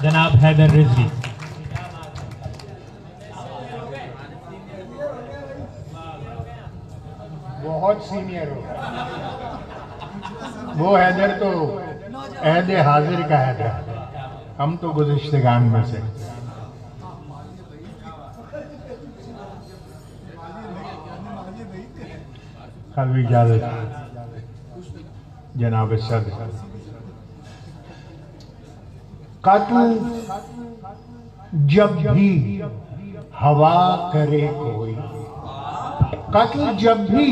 जनाब हैदर रिजवी। बहुत सीनियर हो। वो हैदर तो अहदे हाजिर का हैदर, हम तो गुज़िश्तगान में से। कल इजाजत जनाब सदर। कत्ल जब भी हवा करे कोई, कत्ल जब भी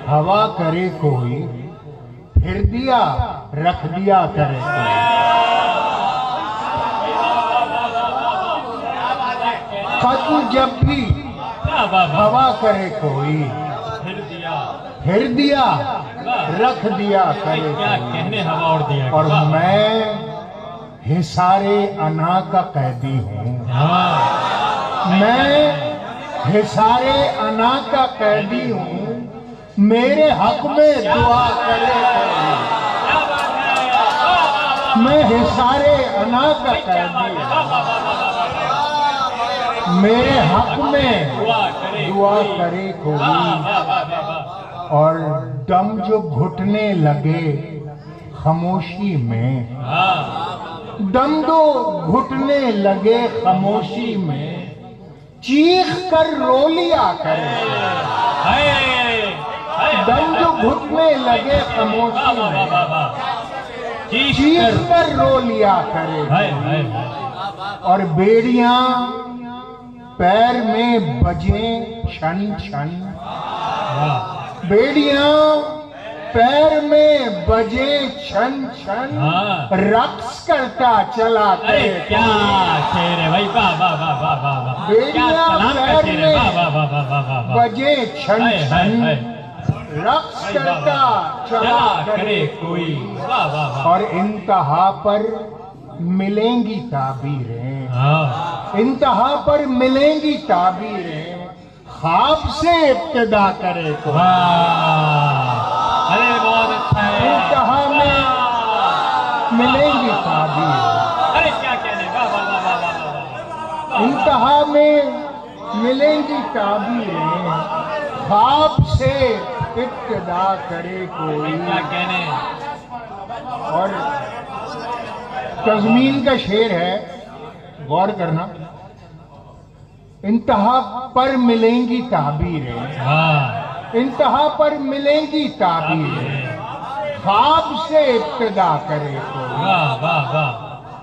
हवा करे कोई, फिर दिया रख दिया करे कोई। कत्ल जब भी हवा करे कोई, फिर दिया रख दिया करे क्या कहने हवा और दिया। और मैं हिसारे अना का कैदी हूँ। मैं हिसारे अना का कैदी हूँ, मेरे हक में दुआ करे कोई। मैं हिसारे अना का कैदी हूँ, मेरे हक में दुआ करे कोई। और दम जो घुटने लगे खामोशी में, दम जो घुटने लगे खामोशी में, चीख कर रो लिया करे। दम जो घुटने लगे खामोशी में, चीख कर रो लिया करे। और बेड़ियां पैर में बजे क्षण क्षण, बेड़ियां पैर में बजे क्षण क्षण, रक्स करता चला करे। क्या शेर है भाई, वाह वाह वाह वाह वाह वाह। बेड़ियां पैर में बजे क्षण क्षण, रक्स करता चला करे कोई। वाह वाह वाह। और इंतहा पर मिलेंगी ताबीरें, इंतहा पर मिलेंगी ताबीरें, ख्वाब से इब्तिदा करे को। अरे बहुत अच्छा है। इंतहा में मिलेंगी ताबीरें, अरे क्या कहने, वाह वाह वाह वाह वाह। इंतहा में मिलेंगी ताबीरें, ख्वाब से इब्तिदा करे कोई। क्या कहने। और तज़मीन का शेर है, गौर करना। इंतहा पर मिलेंगी ताबीरें, इंतहा पर मिलेंगी ताबीरें, ख्वाब से इब्तिदा करे कोई।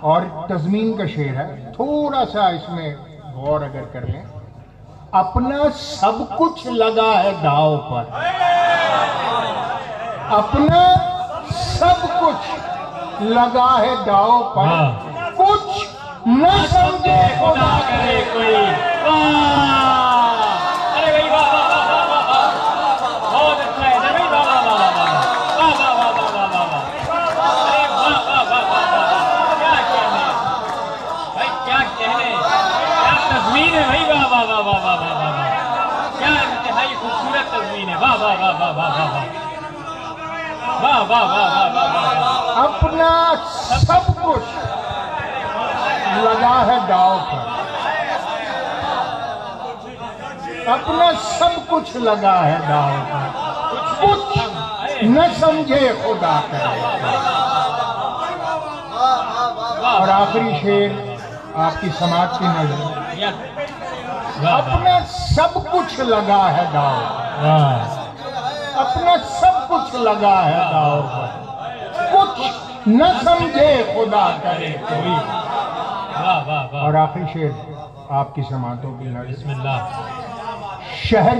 और तज़मीन का शेर है, थोड़ा सा इसमें गौर अगर कर लें। अपना सब कुछ लगा है दाव पर, अपना सब कुछ लगा है दाव पर, कुछ न समझे खुदा करे कोई। अरे भाई वाह वाह वाह वाह वाह, बहुत अच्छा है भाई, वाह वाह वाह वाह वाह वाह वाह वाह वाह वाह वाह। अरे वाह वाह वाह वाह वाह, क्या कहने भाई, क्या कहने, क्या तज़मीन है भाई, वाह वाह वाह वाह वाह वाह वाह, क्या इंतहाई खूबसूरत तज़मीन है, वाह वाह वाह वाह वाह वाह वाह वाह वाह वाह वाह। अपना सब कुछ लगा है दाव पर, अपना सब कुछ लगा है दाव पर, कुछ न समझे खुदा करे। और आखिरी शेर आपकी समाज की नजर, अपना सब कुछ लगा है दाव, अपना सब कुछ लगा है दाव पर, कुछ न समझे खुदा करे कोई। और आखिरी शेर आपकी समातों की नजर, बिस्मिल्लाह। शहर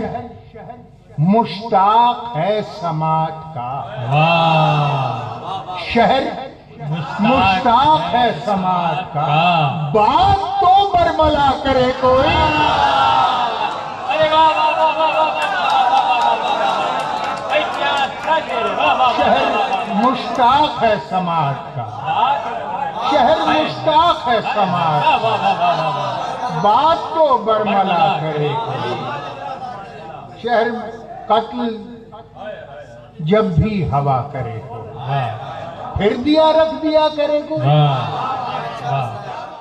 मुश्ताक है समात का, शहर मुश्ताक है समात का, बात तो बरमला करे कोई। अरे वाह वाह वाह वाह वाह भाई, क्या अच्छा शेर है, वाह वाह। शहर मुश्ताक है समात का, शहर मुश्ताक है समात, बात तो बरमला करे कोई। शहर कत्ल जब भी हवा करे को, फिर दिया रख दिया करे को।